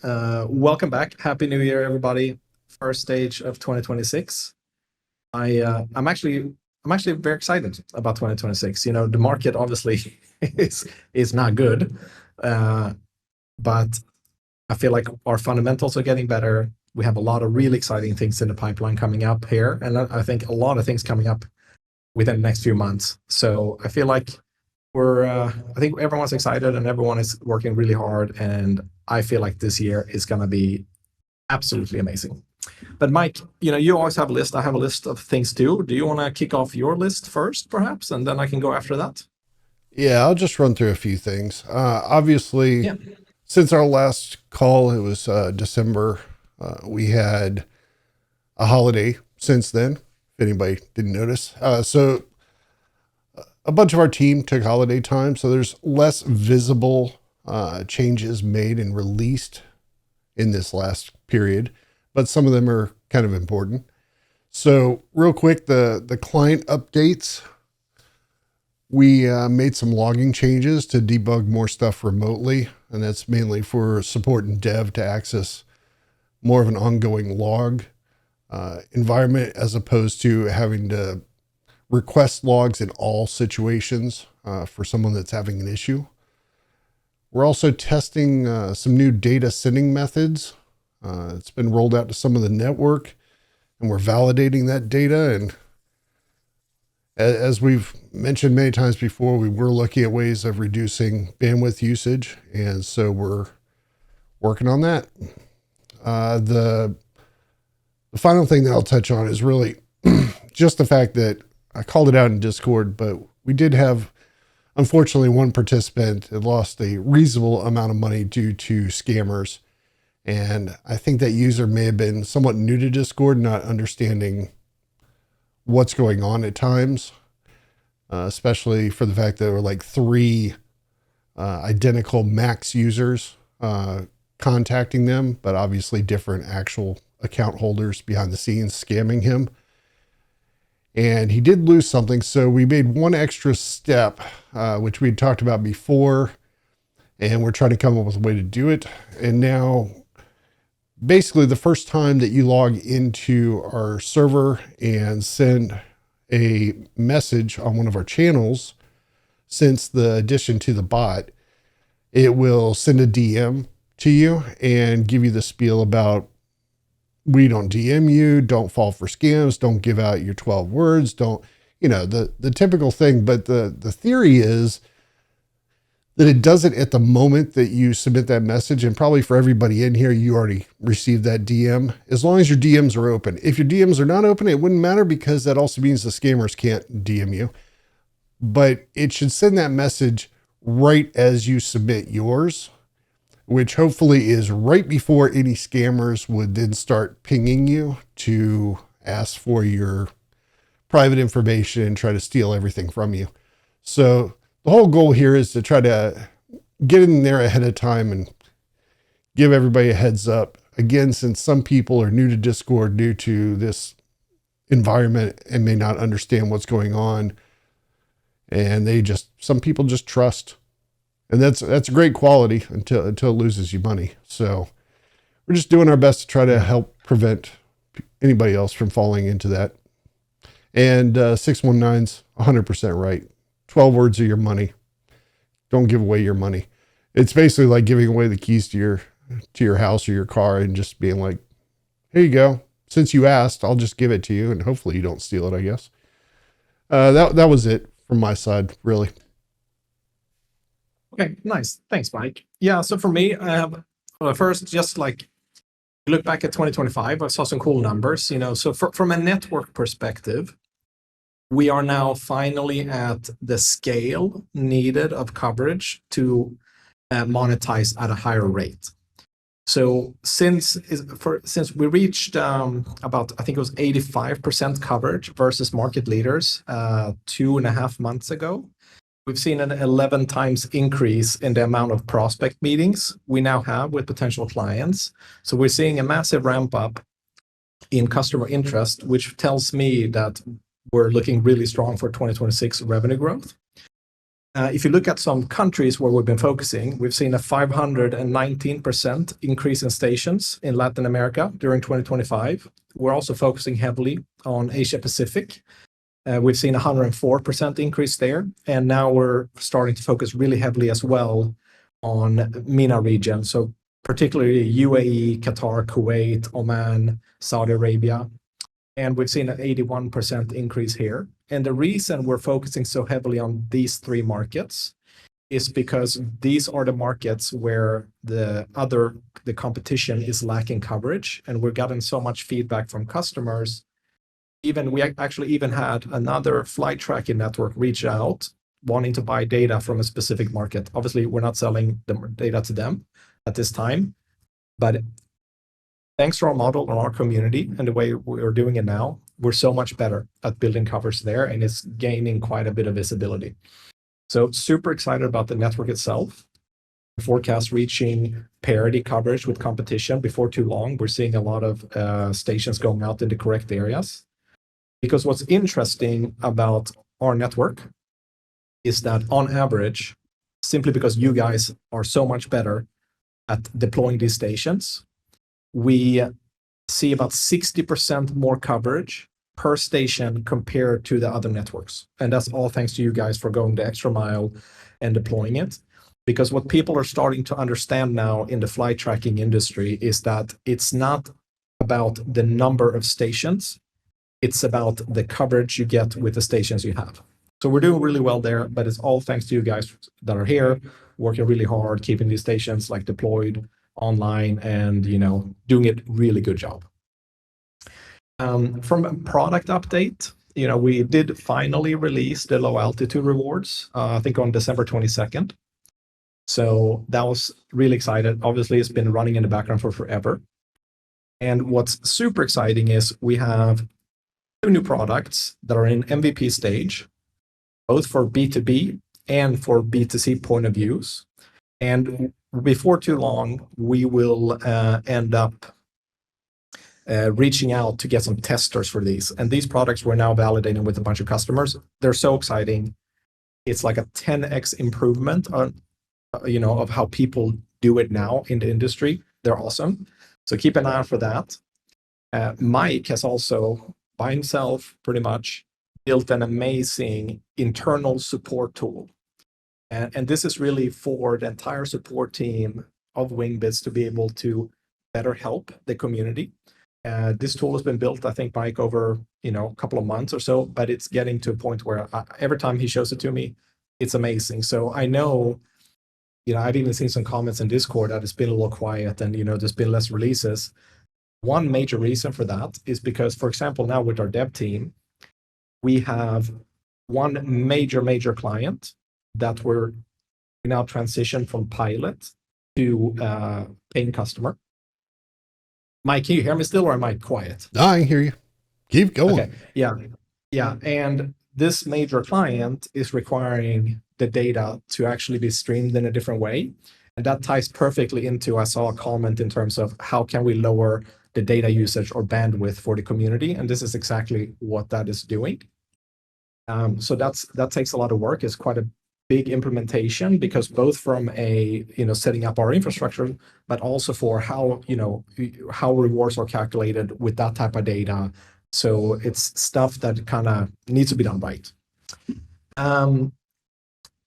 Welcome back. Happy New Year, everybody. First stage of 2026. I'm actually very excited about 2026. You know, the market obviously is not good, uh, but I feel like our fundamentals are getting better. We have a lot of really exciting things in the pipeline coming up here, and I think a lot of things coming up within the next few months. So I feel like I think everyone's excited and everyone is working really hard, and I feel like this year is going to be absolutely amazing. But Mike, you know, you always have a list. I have a list of things too. Do you want to kick off your list first, perhaps, and then I can go after that? Yeah, I'll just run through a few things. Obviously, Yeah. since our last call, it was December. We had a holiday since then, if anybody didn't notice. So a bunch of our team took holiday time, so there's less visible changes made and released in this last period, but some of them are kind of important. So real quick, the client updates. We made some logging changes to debug more stuff remotely, and that's mainly for support and dev to access more of an ongoing log environment as opposed to having to request logs in all situations for someone that's having an issue. We're also testing some new data sending methods. It's been rolled out to some of the network, and we're validating that data. And as we've mentioned many times before, we were looking at ways of reducing bandwidth usage, and so we're working on that. The final thing that I'll touch on is really just the fact that I called it out in Discord, but we did have, unfortunately, one participant that lost a reasonable amount of money due to scammers. And I think that user may have been somewhat new to Discord, not understanding what's going on at times, especially for the fact that there were like three identical max users contacting them, but obviously different actual account holders behind the scenes scamming him. And he did lose something. So we made one extra step, which we had talked about before, and we're trying to come up with a way to do it. And now basically the first time that you log into our server and send a message on one of our channels, since the addition to the bot, it will send a DM to you and give you the spiel about, we don't DM you, don't fall for scams, don't give out your 12 words, don't, the typical thing. But the theory is that it does it at the moment that you submit that message. And probably for everybody in here, you already received that DM, as long as your DMs are open. If your DMs are not open, it wouldn't matter, because that also means the scammers can't DM you. But it should send that message right as you submit yours, which hopefully is right before any scammers would then start pinging you to ask for your private information and try to steal everything from you. So the whole goal here is to try to get in there ahead of time and give everybody a heads up. Again, since some people are new to Discord, new to this environment, and may not understand what's going on, and some people just trust. And that's a great quality until it loses you money. So we're just doing our best to try to help prevent anybody else from falling into that. And 619's 100% right. 12 words are your money. Don't give away your money. It's basically like giving away the keys to your house or your car and just being like, here you go. Since you asked, I'll just give it to you, and hopefully you don't steal it, I guess. That was it from my side, really. Okay, nice. Thanks, Mike. Yeah, so for me, I have first, just like look back at 2025, I saw some cool numbers, you know. So from a network perspective, we are now finally at the scale needed of coverage to monetize at a higher rate. So since we reached about, I think it was 85% coverage versus market leaders 2.5 months ago, we've seen an 11 times increase in the amount of prospect meetings we now have with potential clients. So we're seeing a massive ramp up in customer interest, which tells me that we're looking really strong for 2026 revenue growth. If you look at some countries where we've been focusing, we've seen a 519% increase in stations in Latin America during 2025. We're also focusing heavily on Asia Pacific. We've seen a 104% increase there, and now we're starting to focus really heavily as well on MENA region, so particularly UAE, Qatar, Kuwait, Oman, Saudi Arabia, and we've seen an 81% increase here. And the reason we're focusing so heavily on these three markets is because these are the markets where the competition is lacking coverage, and we're getting so much feedback from customers. We actually even had another flight tracking network reach out wanting to buy data from a specific market. Obviously, we're not selling the data to them at this time, but thanks to our model and our community and the way we're doing it now, we're so much better at building coverage there, and it's gaining quite a bit of visibility. So super excited about the network itself. Forecast reaching parity coverage with competition before too long. We're seeing a lot of stations going out in the correct areas. Because what's interesting about our network is that on average, simply because you guys are so much better at deploying these stations, we see about 60% more coverage per station compared to the other networks. And that's all thanks to you guys for going the extra mile and deploying it. Because what people are starting to understand now in the flight tracking industry is that it's not about the number of stations, it's about the coverage you get with the stations you have. So we're doing really well there, but it's all thanks to you guys that are here, working really hard, keeping these stations like deployed online and, doing it really good job. From a product update, we did finally release the low altitude rewards, I think on December 22nd. So that was really excited. Obviously, it's been running in the background for forever. And what's super exciting is we have 2 new products that are in MVP stage, both for B2B and for B2C point of views. And before too long, we will end up reaching out to get some testers for these. And these products we're now validating with a bunch of customers. They're so exciting. It's like a 10x improvement on, of how people do it now in the industry. They're awesome. So keep an eye out for that. Mike has also, by himself, pretty much built an amazing internal support tool. And this is really for the entire support team of Wingbits to be able to better help the community. This tool has been built, I think, Mike, over a couple of months or so, but it's getting to a point where every time he shows it to me, it's amazing. So I know, I've even seen some comments in Discord that it's been a little quiet and, there's been less releases. One major reason for that is because, for example, now with our dev team, we have one major client that we're now transitioned from pilot to paying customer. Mike, can you hear me still, or am I quiet? I hear you. Keep going. Okay. Yeah. And this major client is requiring the data to actually be streamed in a different way. And that ties perfectly into, I saw a comment in terms of how can we lower the data usage or bandwidth for the community. And this is exactly what that is doing. So that takes a lot of work. It's quite a big implementation because both from a, setting up our infrastructure, but also for how, how rewards are calculated with that type of data. So it's stuff that kind of needs to be done right.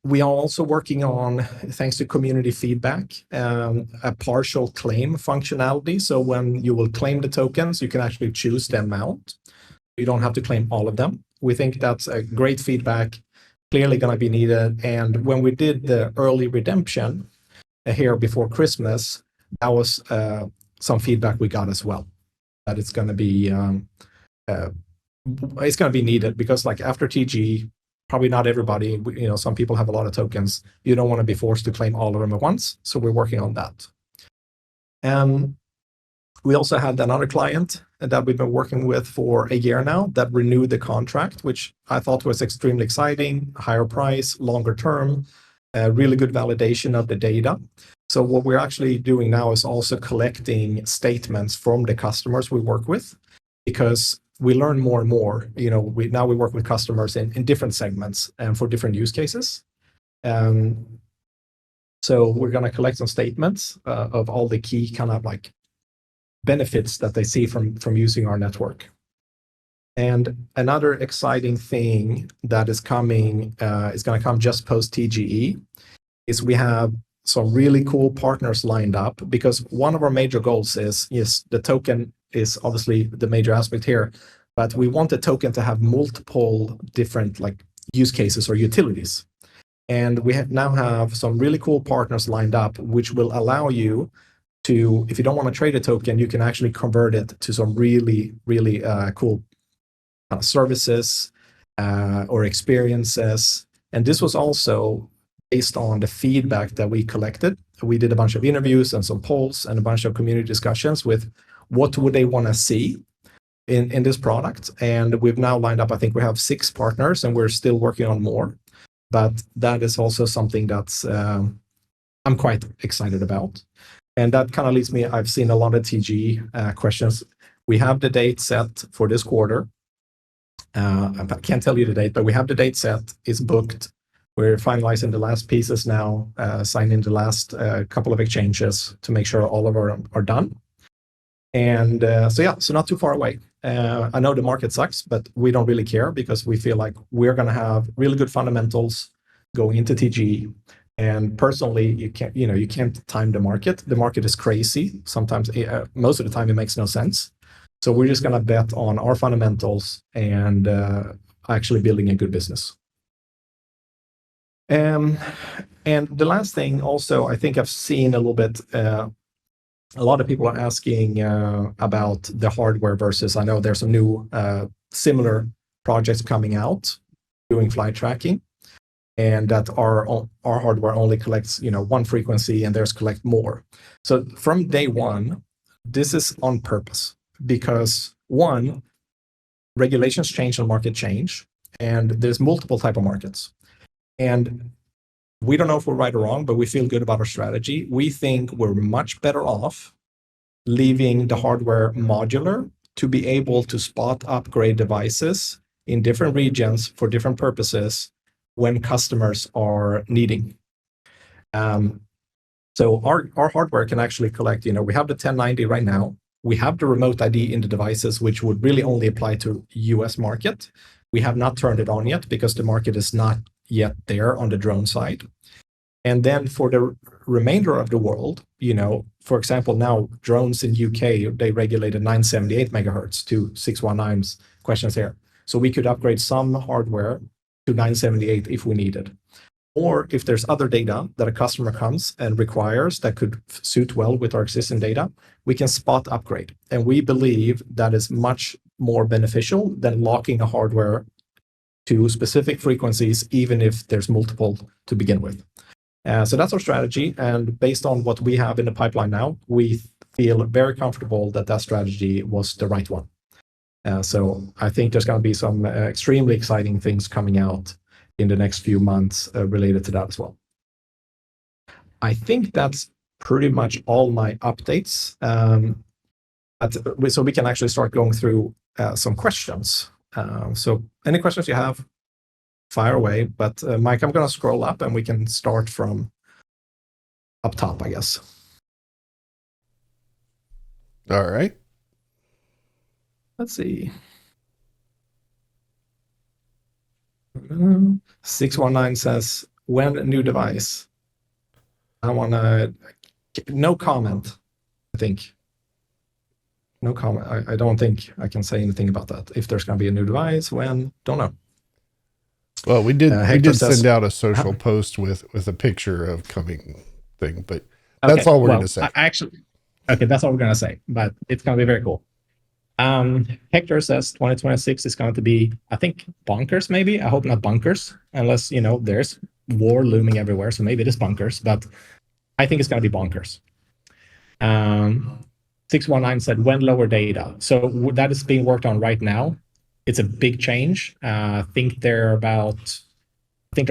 We are also working on, thanks to community feedback, a partial claim functionality. So when you will claim the tokens, you can actually choose the amount. You don't have to claim all of them. We think that's a great feedback, clearly going to be needed. And when we did the early redemption here before Christmas, that was some feedback we got as well, that it's going to be needed because like after TG, probably not everybody, some people have a lot of tokens. You don't want to be forced to claim all of them at once. So we're working on that. We also had another client that we've been working with for a year now that renewed the contract, which I thought was extremely exciting, higher price, longer term, really good validation of the data. So what we're actually doing now is also collecting statements from the customers we work with, because we learn more and more. We work with customers in different segments and for different use cases. So we're going to collect some statements of all the key kind of like benefits that they see from using our network. And another exciting thing that is coming, is going to come just post TGE, is we have some really cool partners lined up, because one of our major goals is, yes, the token is obviously the major aspect here, but we want the token to have multiple different like use cases or utilities. And we now have some really cool partners lined up, which will allow you to, if you don't want to trade a token, you can actually convert it to some really, really cool services or experiences. And this was also based on the feedback that we collected. We did a bunch of interviews and some polls and a bunch of community discussions with what would they want to see in this product. And we've now lined up, I think we have 6 partners, and we're still working on more. But that is also something that's I'm quite excited about. And that kind of leads me, I've seen a lot of TG questions. We have the date set for this quarter. I can't tell you the date, but we have the date set. It's booked. We're finalizing the last pieces now, signing the last couple of exchanges to make sure all of our are done. And so not too far away. I know the market sucks, but we don't really care, because we feel like we're going to have really good fundamentals going into TG. And personally, you can't time the market. The market is crazy. Sometimes, most of the time, it makes no sense. So we're just going to bet on our fundamentals and actually building a good business. And the last thing also, I think I've seen a little bit, a lot of people are asking about the hardware versus, I know there's some new similar projects coming out doing flight tracking, and that our hardware only collects one frequency, and theirs collect more. So from day one, this is on purpose, because one, regulations change and market change, and there's multiple type of markets. And we don't know if we're right or wrong, but we feel good about our strategy. We think we're much better off leaving the hardware modular to be able to spot upgrade devices in different regions for different purposes when customers are needing. So our hardware can actually collect, we have the 1090 right now. We have the remote ID in the devices, which would really only apply to US market. We have not turned it on yet because the market is not yet there on the drone side. And then for the remainder of the world, for example, now drones in UK, they regulated 978 megahertz to 619's questions here. So we could upgrade some hardware to 978 if we needed. Or if there's other data that a customer comes and requires that could suit well with our existing data, we can spot upgrade. And we believe that is much more beneficial than locking a hardware to specific frequencies, even if there's multiple to begin with. So that's our strategy. And based on what we have in the pipeline now, we feel very comfortable that that strategy was the right one. So I think there's going to be some extremely exciting things coming out in the next few months related to that as well. I think that's pretty much all my updates. So we can actually start going through some questions. So any questions you have, fire away. But Mike, I'm going to scroll up and we can start from up top, I guess. All right. Let's see. 619 says, when a new device? I want to, no comment, I think. No comment. I don't think I can say anything about that. If there's going to be a new device, when, don't know. Well, we did says, send out a social post with a picture of coming thing, but that's all we're going to say. Okay, that's all we're going to say, but it's going to be very cool. Hector says 2026 is going to be, I think, bonkers, maybe. I hope not bunkers, unless, there's war looming everywhere. So maybe it is bunkers, but I think it's going to be bonkers. 619 said, when lower data. So that is being worked on right now. It's a big change. I think they're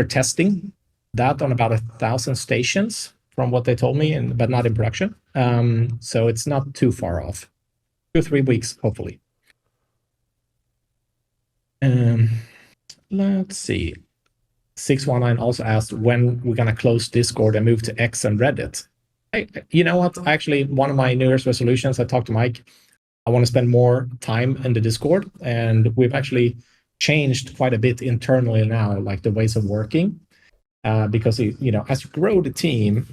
testing that on about 1,000 stations from what they told me, but not in production. So it's not too far off. 2 or 3 weeks, hopefully. Let's see. 619 also asked when we're going to close Discord and move to X and Reddit. You know what? Actually, one of my New Year's resolutions, I talked to Mike, I want to spend more time in the Discord, and we've actually changed quite a bit internally now, like the ways of working, because as you grow the team,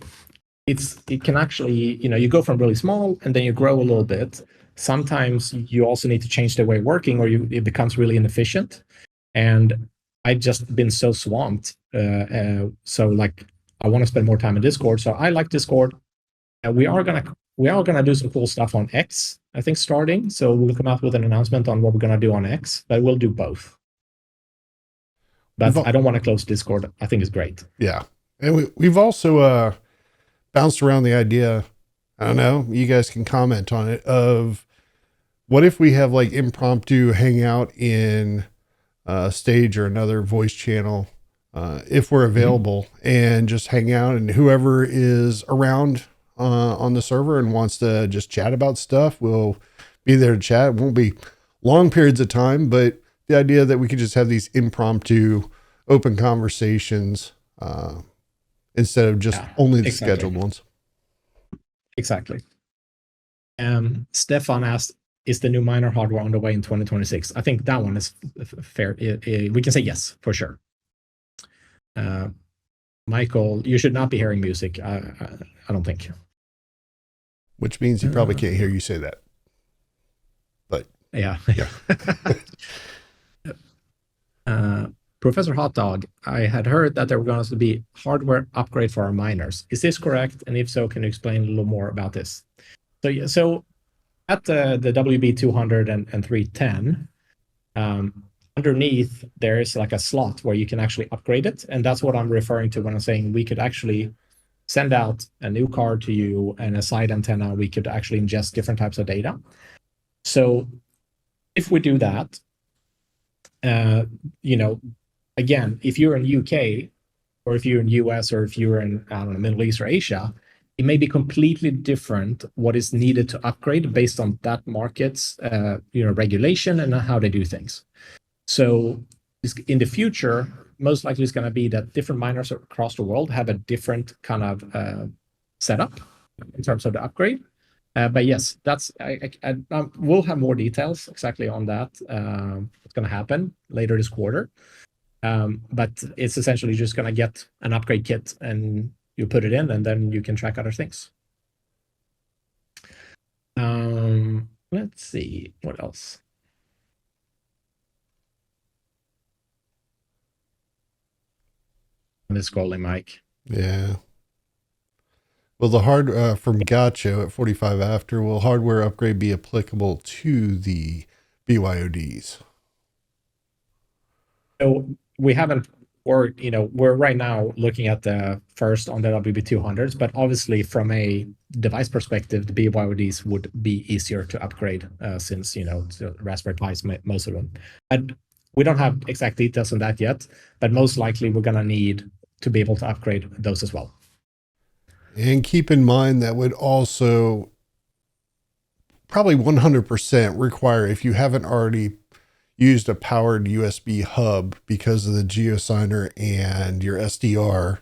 it can actually, you go from really small and then you grow a little bit. Sometimes you also need to change the way of working, or it becomes really inefficient. And I've just been so swamped. So like, I want to spend more time in Discord. So I like Discord. And we are gonna do some cool stuff on X, I think, starting. So we'll come out with an announcement on what we're gonna do on X, but we'll do both. But I don't want to close Discord. I think it's great. Yeah. And we've also bounced around the idea, I don't know, you guys can comment on it, of what if we have like impromptu hangout in Stage or another voice channel, if we're available, and just hang out, and whoever is around on the server and wants to just chat about stuff, we'll be there to chat. It won't be long periods of time, but the idea that we could just have these impromptu open conversations instead of just only the scheduled ones. Exactly. Stefan asked, is the new miner hardware on the way in 2026? I think that one is fair. We can say yes, for sure. Michael, you should not be hearing music. I don't think. Which means he probably can't hear you say that. But yeah. Professor Hot Dog, I had heard that there were going to be hardware upgrade for our miners. Is this correct? And if so, can you explain a little more about this? So at the WB200 and 310, underneath there is like a slot where you can actually upgrade it, and that's what I'm referring to when I'm saying we could actually send out a new card to you and a side antenna. We could actually ingest different types of data. So if we do that, again, if you're in UK, or if you're in US, or if you're in, I don't know, Middle East or Asia, it may be completely different what is needed to upgrade based on that market's regulation and how they do things. So in the future, most likely it's going to be that different miners across the world have a different kind of setup in terms of the upgrade. But yes, that's we'll have more details exactly on that. What's going to happen later this quarter. But it's essentially just going to get an upgrade kit and you put it in, and then you can track other things. Let's see what else. I'm just scrolling, Mike. Yeah. Well, the from Gacho at 45 after, will hardware upgrade be applicable to the BYODs? So we haven't worked, we're right now looking at the first on the WB200s, but obviously from a device perspective, the BYODs would be easier to upgrade since, the Raspberry Pis, most of them. And we don't have exact details on that yet, but most likely we're going to need to be able to upgrade those as well. And keep in mind that would also probably 100% require, if you haven't already used a powered USB hub because of the GeoSigner and your SDR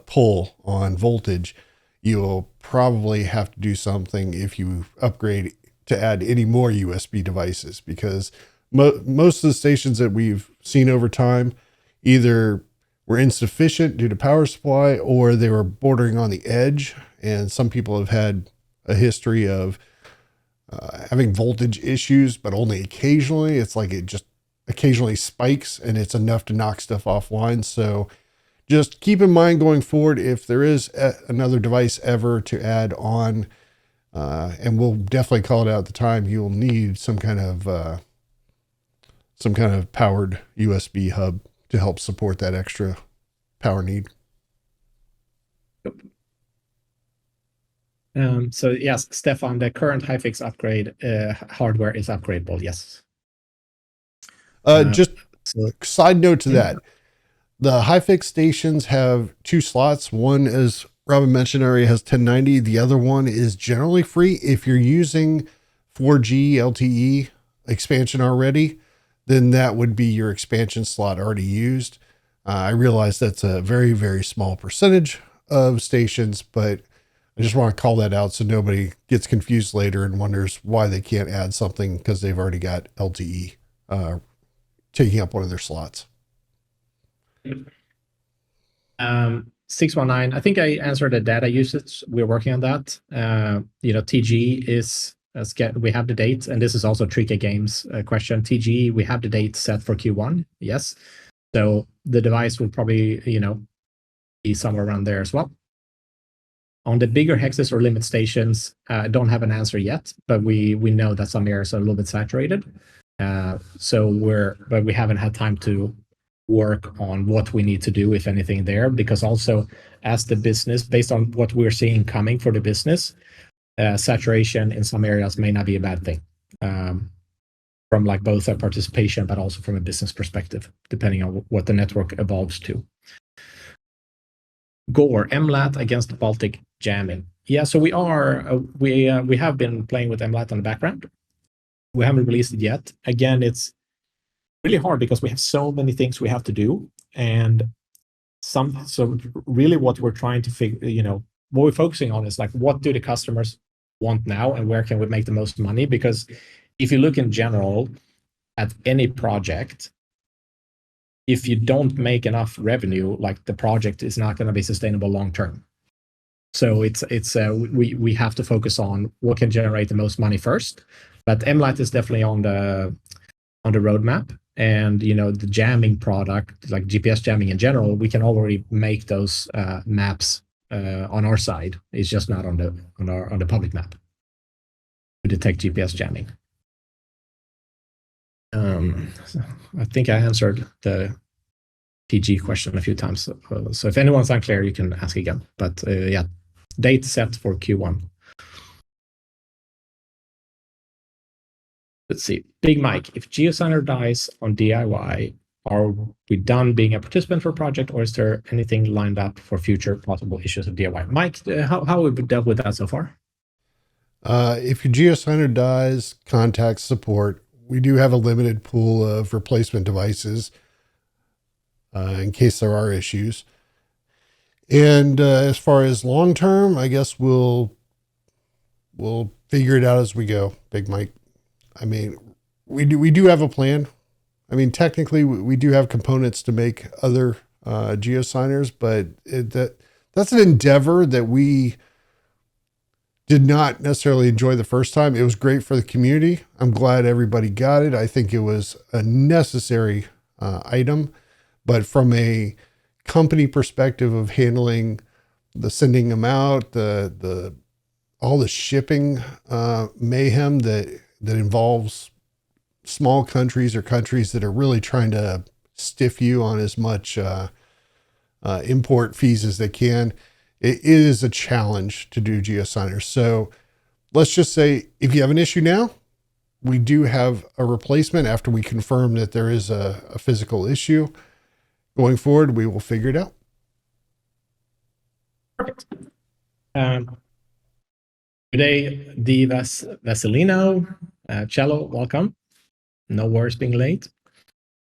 pull on voltage, you'll probably have to do something if you upgrade to add any more USB devices, because most of the stations that we've seen over time either were insufficient due to power supply, or they were bordering on the edge. And some people have had a history of having voltage issues, but only occasionally. It's like it just occasionally spikes and it's enough to knock stuff offline. So just keep in mind going forward, if there is another device ever to add on, and we'll definitely call it out at the time, you'll need some kind of powered USB hub to help support that extra power need. So yes, Stefan, the current HiFix upgrade hardware is upgradable. Yes. Just side note to that, the HiFix stations have two slots. One, as Robin mentioned already, has 1090. The other one is generally free. If you're using 4G LTE expansion already, then that would be your expansion slot already used. I realize that's a very, very small percentage of stations, but I just want to call that out so nobody gets confused later and wonders why they can't add something because they've already got LTE taking up one of their slots. 619, I think I answered the data usage. We're working on that. TG is, we have the date, and this is also Tricky Games question. TG, we have the date set for Q1, yes. So the device will probably, be somewhere around there as well. On the bigger hexes or limit stations, I don't have an answer yet, but we know that some areas are a little bit saturated. But we haven't had time to work on what we need to do, if anything, there, because also as the business, based on what we're seeing coming for the business, saturation in some areas may not be a bad thing, from like both a participation but also from a business perspective, depending on what the network evolves to. Gore, MLAT against Baltic jamming. Yeah, so we have been playing with MLAT on the background. We haven't released it yet. Again, it's really hard because we have so many things we have to do, and so really what we're trying to figure, what we're focusing on is like, what do the customers want now, and where can we make the most money? Because if you look in general at any project, if you don't make enough revenue, like the project is not going to be sustainable long term. So we have to focus on what can generate the most money first. But MLAT is definitely on the roadmap, and the jamming product, like GPS jamming in general, we can already make those maps on our side. It's just not on the public map to detect GPS jamming. I think I answered the TG question a few times. So if anyone's unclear, you can ask again. But yeah, date set for Q1. Let's see. Big Mike, if GeoSigner dies on DIY, are we done being a participant for a project, or is there anything lined up for future possible issues of DIY? Mike, how have we dealt with that so far? If your GeoSigner dies, contact support. We do have a limited pool of replacement devices in case there are issues. And as far as long term, I guess we'll figure it out as we go, Big Mike. I mean, we do have a plan. I mean, technically, we do have components to make other GeoSigners, but that's an endeavor that we did not necessarily enjoy the first time. It was great for the community. I'm glad everybody got it. I think it was a necessary item, but from a company perspective of handling the sending them out, all the shipping mayhem that involves small countries or countries that are really trying to stiff you on as much import fees as they can, it is a challenge to do GeoSigners. So let's just say if you have an issue now, we do have a replacement after we confirm that there is a physical issue. Going forward, we will figure it out. Perfect. Today, the Vasilino, Cello, welcome. No worries being late.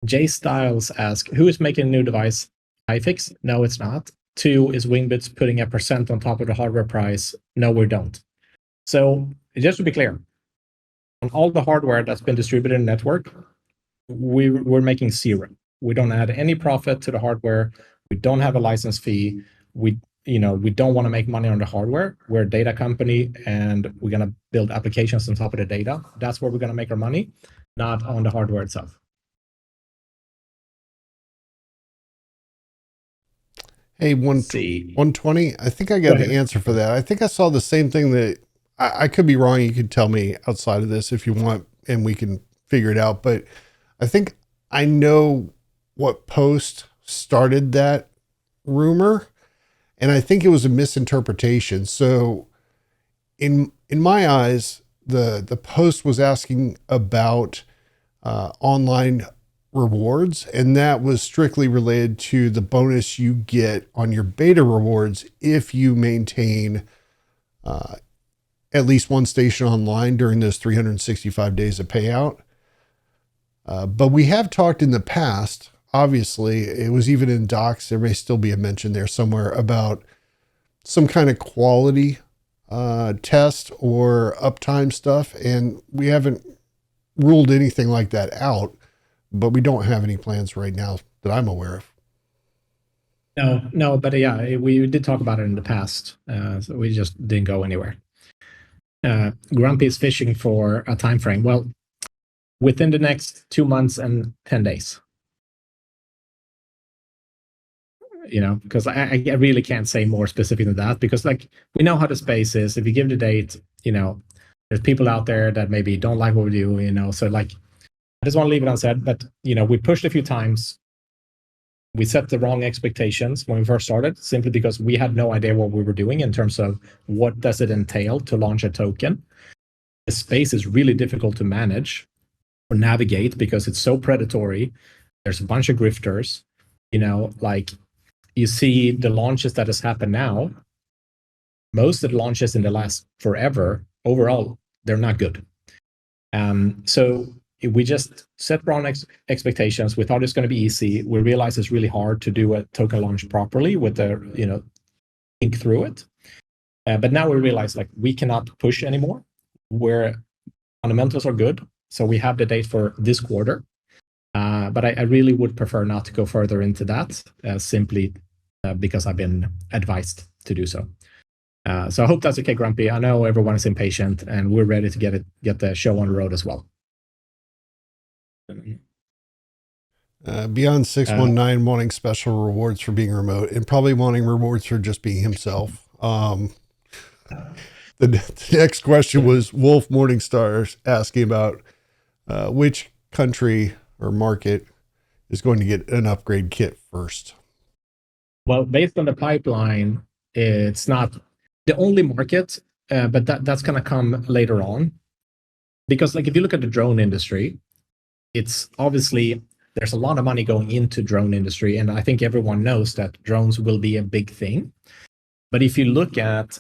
Jay Styles asks, who is making a new device? iFix? No, it's not. 2, is Wingbits putting a % on top of the hardware price? No, we don't. So just to be clear, on all the hardware that's been distributed in the network, we're making 0. We don't add any profit to the hardware. We don't have a license fee. We don't want to make money on the hardware. We're a data company, and we're going to build applications on top of the data. That's where we're going to make our money, not on the hardware itself. Hey, 120. I think I got the answer for that. I think I saw the same thing that I could be wrong. You could tell me outside of this if you want, and we can figure it out. But I think I know what post started that rumor, and I think it was a misinterpretation. So in my eyes, the post was asking about online rewards, and that was strictly related to the bonus you get on your beta rewards if you maintain at least one station online during those 365 days of payout. But we have talked in the past, obviously it was even in docs. There may still be a mention there somewhere about some kind of quality test or uptime stuff. And we haven't ruled anything like that out, but we don't have any plans right now that I'm aware of. No, but yeah, we did talk about it in the past. So we just didn't go anywhere. Grumpy is fishing for a time frame. Well, within the next 2 months and 10 days. Because I really can't say more specific than that, because like we know how the space is. If you give the date, there's people out there that maybe don't like what we do, so like I just want to leave it unsaid. But we pushed a few times. We set the wrong expectations when we first started, simply because we had no idea what we were doing in terms of what does it entail to launch a token. The space is really difficult to manage or navigate because it's so predatory. There's a bunch of grifters, like you see the launches that has happened now. Most of the launches in the last forever, overall, they're not good. So we just set wrong expectations. We thought it's going to be easy. We realized it's really hard to do a token launch properly with the, think through it. But now we realize like we cannot push anymore, where fundamentals are good. So we have the date for this quarter. But I really would prefer not to go further into that, simply because I've been advised to do so. So I hope that's okay, Grumpy. I know everyone is impatient, and we're ready to get the show on the road as well. Beyond 619 wanting special rewards for being remote, and probably wanting rewards for just being himself. The next question was Wolf Morningstar asking about which country or market is going to get an upgrade kit first. Well, based on the pipeline, it's not the only market, but that's going to come later on. Because like if you look at the drone industry, it's obviously there's a lot of money going into drone industry, and I think everyone knows that drones will be a big thing. But if you look at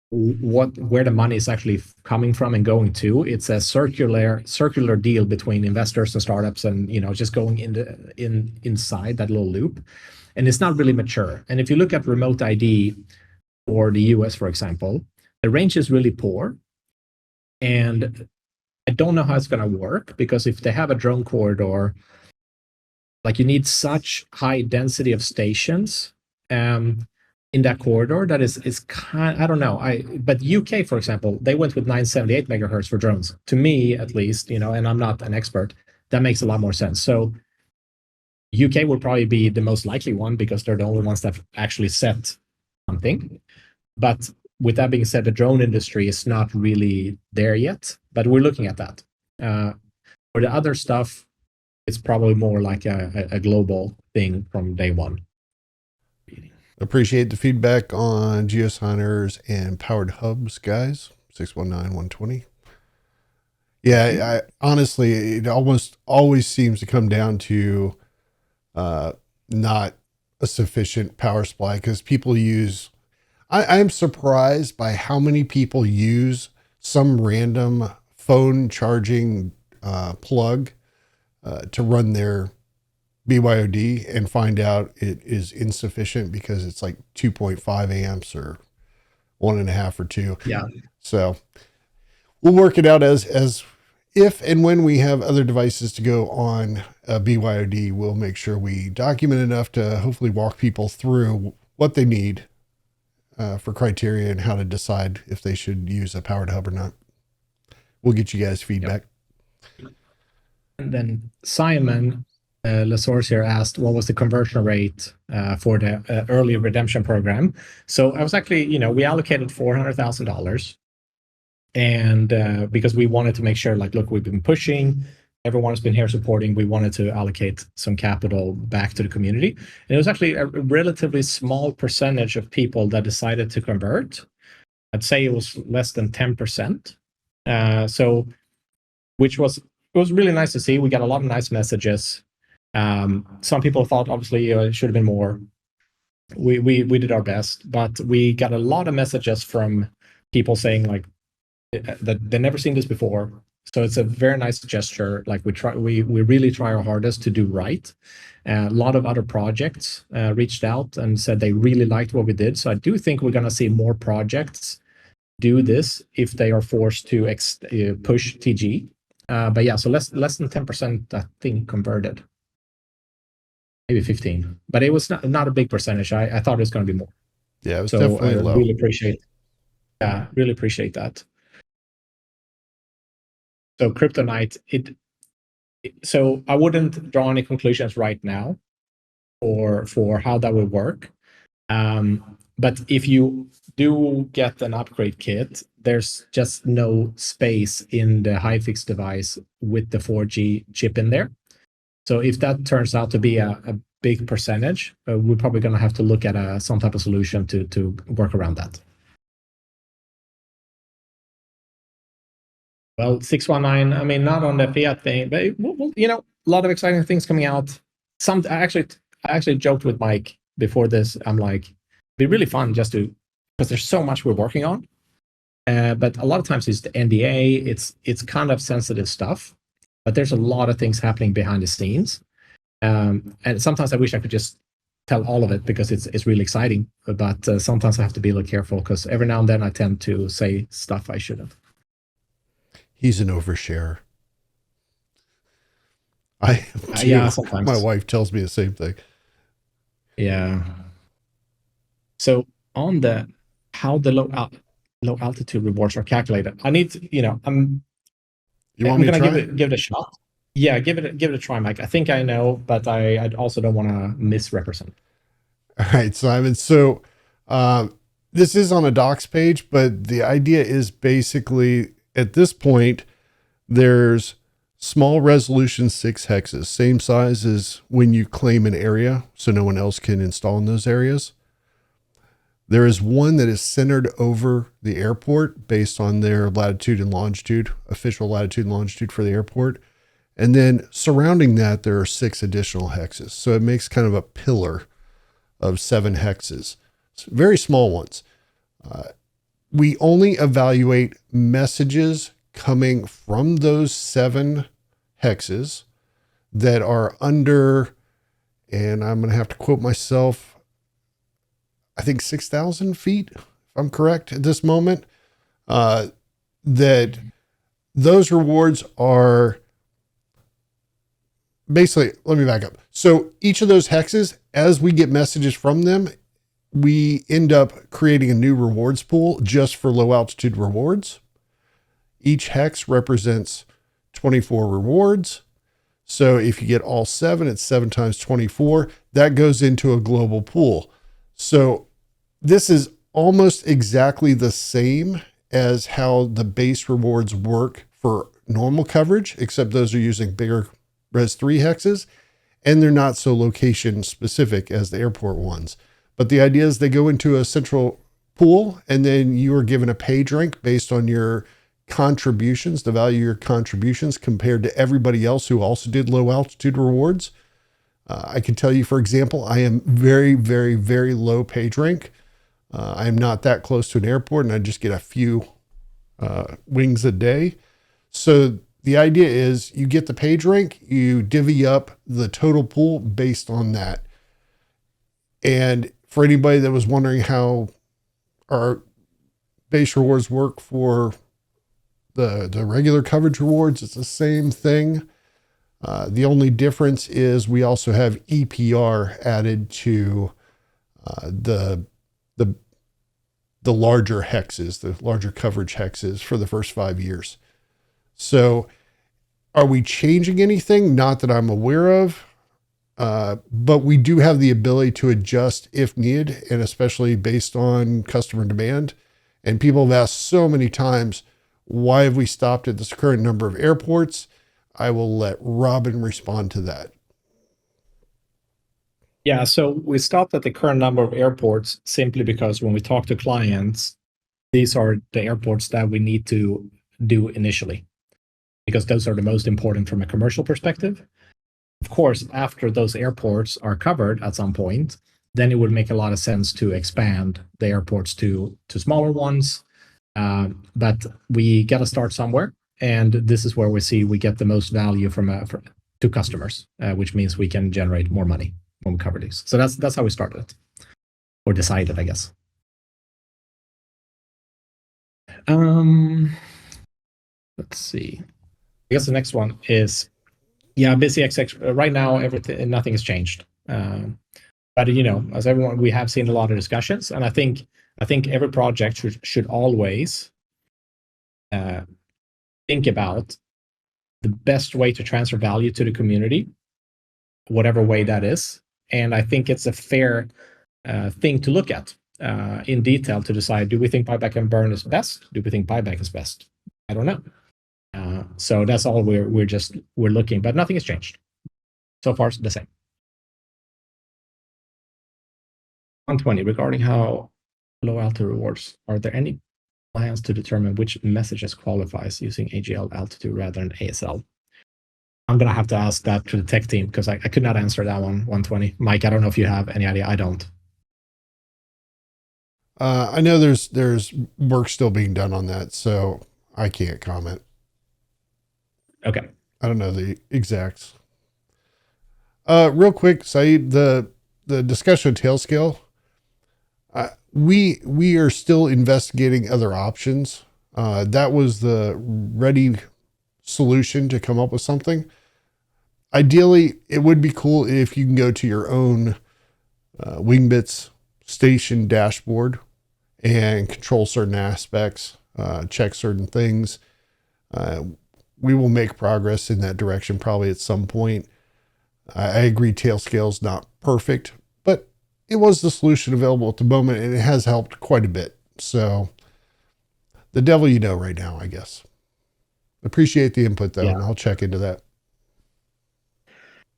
where the money is actually coming from and going to, it's a circular deal between investors and startups, and just going inside that little loop, and it's not really mature. And if you look at remote ID for the US, for example, the range is really poor, and I don't know how it's going to work, because if they have a drone corridor, like you need such high density of stations in that corridor that is kind, I don't know. But UK, for example, they went with 978 megahertz for drones. To me, at least, and I'm not an expert, that makes a lot more sense. So UK will probably be the most likely one, because they're the only ones that actually set something. But with that being said, the drone industry is not really there yet, but we're looking at that. For the other stuff, it's probably more like a global thing from day one. Appreciate the feedback on geosigners and powered hubs, guys. 619-120. Yeah, honestly, it almost always seems to come down to not a sufficient power supply, because people use, I am surprised by how many people use some random phone charging plug to run their BYOD and find out it is insufficient because it's like 2.5 amps or 1.5 or 2. Yeah. So we'll work it out as if and when we have other devices to go on BYOD, we'll make sure we document enough to hopefully walk people through what they need for criteria and how to decide if they should use a powered hub or not. We'll get you guys feedback. Yep. And then Simon Lasource here asked, what was the conversion rate for the early redemption program? So I was actually, we allocated $400,000, and because we wanted to make sure, like, look, we've been pushing, everyone's been here supporting, we wanted to allocate some capital back to the community. And it was actually a relatively small percentage of people that decided to convert. I'd say it was less than 10%. So, which was, it was really nice to see. We got a lot of nice messages. Some people thought, obviously, it should have been more. We did our best, but we got a lot of messages from people saying, like, that they've never seen this before. So it's a very nice gesture. Like we really try our hardest to do right. A lot of other projects reached out and said they really liked what we did. So I do think we're going to see more projects do this if they are forced to push TG. But yeah, so less than 10%, I think, converted. Maybe 15, but it was not a big percentage. I thought it was going to be more. Yeah, it was So definitely I low. really appreciate that. So Kryptonite, so I wouldn't draw any conclusions right now for how that would work. But if you do get an upgrade kit, there's just no space in the HiFix device with the 4G chip in there. So if that turns out to be a big percentage, we're probably going to have to look at some type of solution to work around that. Well, 619, I mean, not on the Fiat thing, but a lot of exciting things coming out. I actually joked with Mike before this. I'm like, it'd be really fun because there's so much we're working on. But a lot of times it's the NDA, it's kind of sensitive stuff, but there's a lot of things happening behind the scenes. And sometimes I wish I could just tell all of it because it's really exciting. But sometimes I have to be a little careful because every now and then I tend to say stuff I shouldn't. He's an oversharer. I am too. Yeah, sometimes. My wife tells me the same thing. Yeah. So on how the low altitude rewards are calculated, I need to, I'm going to give it a shot. Yeah, give it a try, Mike. I think I know, but I also don't want to misrepresent. All right, Simon. So this is on a docs page, but the idea is basically at this point, there's small resolution 6 hexes, same size as when you claim an area, so no one else can install in those areas. There is one that is centered over the airport based on their latitude and longitude, official latitude and longitude for the airport. And then surrounding that, there are 6 additional hexes. So it makes kind of a pillar of 7 hexes, very small ones. We only evaluate messages coming from those 7 hexes that are under, and I'm going to have to quote myself, I think 6,000 feet, if I'm correct at this moment, that those rewards are basically, let me back up. So each of those hexes, as we get messages from them, we end up creating a new rewards pool just for low altitude rewards. Each hex represents 24 rewards. So if you get all 7, it's 7 times 24. That goes into a global pool. So this is almost exactly the same as how the base rewards work for normal coverage, except those are using bigger Res 3 hexes, and they're not so location specific as the airport ones. But the idea is they go into a central pool, and then you are given a pay drink based on your contributions, the value of your contributions compared to everybody else who also did low altitude rewards. I can tell you, for example, I am very, very, very low pay drink. I am not that close to an airport, and I just get a few wings a day. So the idea is you get the pay drink, you divvy up the total pool based on that. And for anybody that was wondering how our base rewards work for the regular coverage rewards, it's the same thing. The only difference is we also have EPR added to the larger hexes, the larger coverage hexes for the first 5 years. So are we changing anything? Not that I'm aware of, but we do have the ability to adjust if needed, and especially based on customer demand. And people have asked so many times, why have we stopped at this current number of airports? I will let Robin respond to that. Yeah, so we stopped at the current number of airports simply because when we talk to clients, these are the airports that we need to do initially, because those are the most important from a commercial perspective. Of course, after those airports are covered at some point, then it would make a lot of sense to expand the airports to smaller ones. But we got to start somewhere. and this is where we get the most value to customers, which means we can generate more money when we cover these. So that's how we started it, or decided, I guess. Let's see. I guess the next one is, Busy XX. Right now, nothing has changed. But as everyone, we have seen a lot of discussions, and I think every project should always think about the best way to transfer value to the community, whatever way that is. And I think it's a fair thing to look at in detail to decide: do we think buyback and burn is best? Do we think buyback is best? I don't know. So that's all we're looking, but nothing has changed so far. It's the same. 120, regarding how low altitude rewards, are there any plans to determine which messages qualifies using AGL altitude rather than ASL? I'm gonna have to ask that to the tech team, because I could not answer that one. 120, Mike, I don't know if you have any idea. I don't. I know there's work still being done on that, so I can't comment. Okay. I don't know the exacts. Real quick, Saeed, the discussion of tail scale. We are still investigating other options. That was the ready solution to come up with something. Ideally, it would be cool if you can go to your own Wingbits station dashboard and control certain aspects, check certain things. We will make progress in that direction probably at some point. I agree tail scale is not perfect, but it was the solution available at the moment, and it has helped quite a bit. So the devil you know right now, I guess. Appreciate the input, though, and I'll check into that.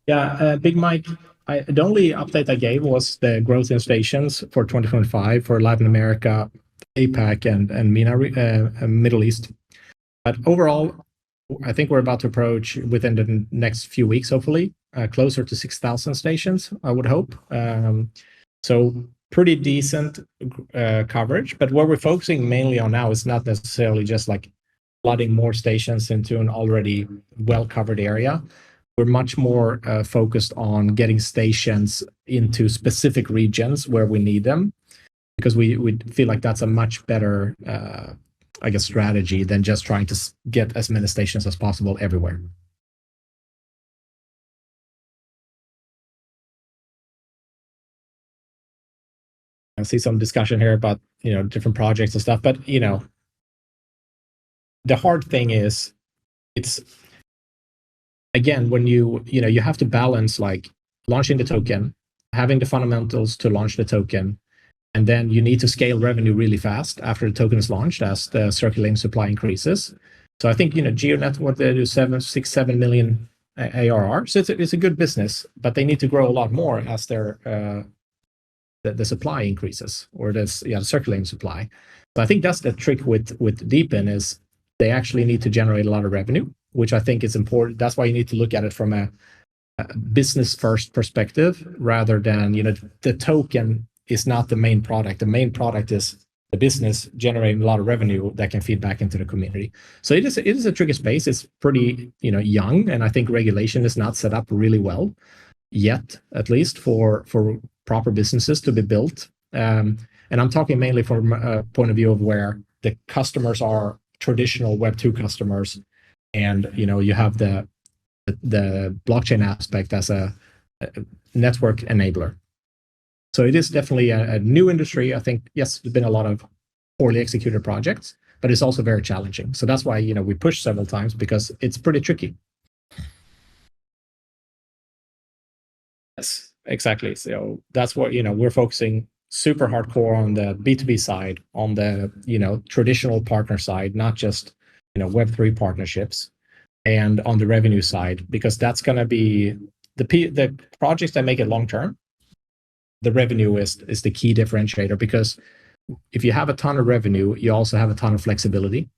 Yeah, Big Mike, the only update I gave was the growth in stations for 2025 for Latin America, APAC, and MENA, Middle East. But overall, I think we're about to approach, within the next few weeks, hopefully, closer to 6,000 stations, I would hope. So pretty decent coverage. But what we're focusing mainly on now is not necessarily just like flooding more stations into an already well-covered area. We're much more focused on getting stations into specific regions where we need them, because we feel like that's a much better, I guess, strategy than just trying to get as many stations as possible everywhere. I see some discussion here about different projects and stuff, but the hard thing is, it's, again, when you have to balance like launching the token, having the fundamentals to launch the token, and then you need to scale revenue really fast after the token is launched as the circulating supply increases. So I think GeoNet, what they do, 7 million ARR. So it's a good business, but they need to grow a lot more as their the supply increases, or the circulating supply. So I think that's the trick with Deepin, is they actually need to generate a lot of revenue, which I think is important. That's why you need to look at it from a business first perspective, rather than the token is not the main product. The main product is the business generating a lot of revenue that can feed back into the community. So it is a tricky space. It's pretty young, and I think regulation is not set up really well yet, at least for proper businesses to be built. And I'm talking mainly from a point of view of where the customers are traditional Web2 customers, and you have the blockchain aspect as a network enabler. So it is definitely a new industry. I think, yes, there's been a lot of poorly executed projects, but it's also very challenging. So that's why we pushed several times, because it's pretty tricky. Yes, exactly. So that's what we're focusing super hardcore on the B2B side, on the traditional partner side, not just Web3 partnerships, and on the revenue side, because that's going to be the projects that make it long term. The revenue is the key differentiator, because if you have a ton of revenue, you also have a ton of flexibility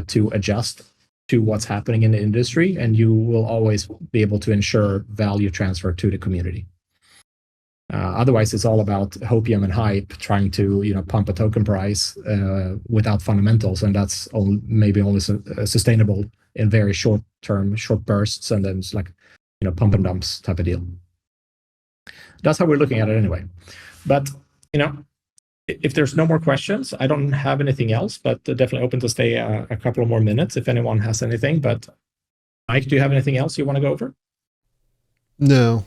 to adjust to what's happening in the industry, and you will always be able to ensure value transfer to the community. Otherwise, it's all about hopium and hype, trying to pump a token price without fundamentals, and that's maybe only sustainable in very short term, short bursts, and then it's like pump and dumps type of deal. That's how we're looking at it anyway. But if there's no more questions, I don't have anything else, but definitely open to stay a couple of more minutes if anyone has anything. But Mike, do you have anything else you want to go over? No,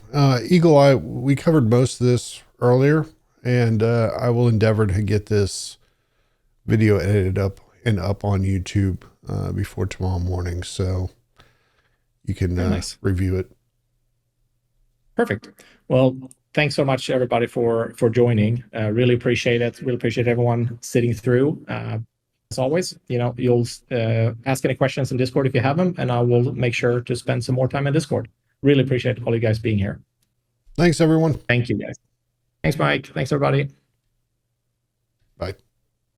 Eagle Eye, we covered most of this earlier, and I will endeavor to get this video edited up and up on YouTube before tomorrow morning, so you can review it. Perfect. Well, thanks so much, everybody, for joining. Really appreciate it. Really appreciate everyone sitting through. As always, you'll ask any questions in Discord if you have them, and I will make sure to spend some more time in Discord. Really appreciate all you guys being here. Thanks, everyone. Thank you, guys. Thanks, Mike. Thanks, everybody. Bye.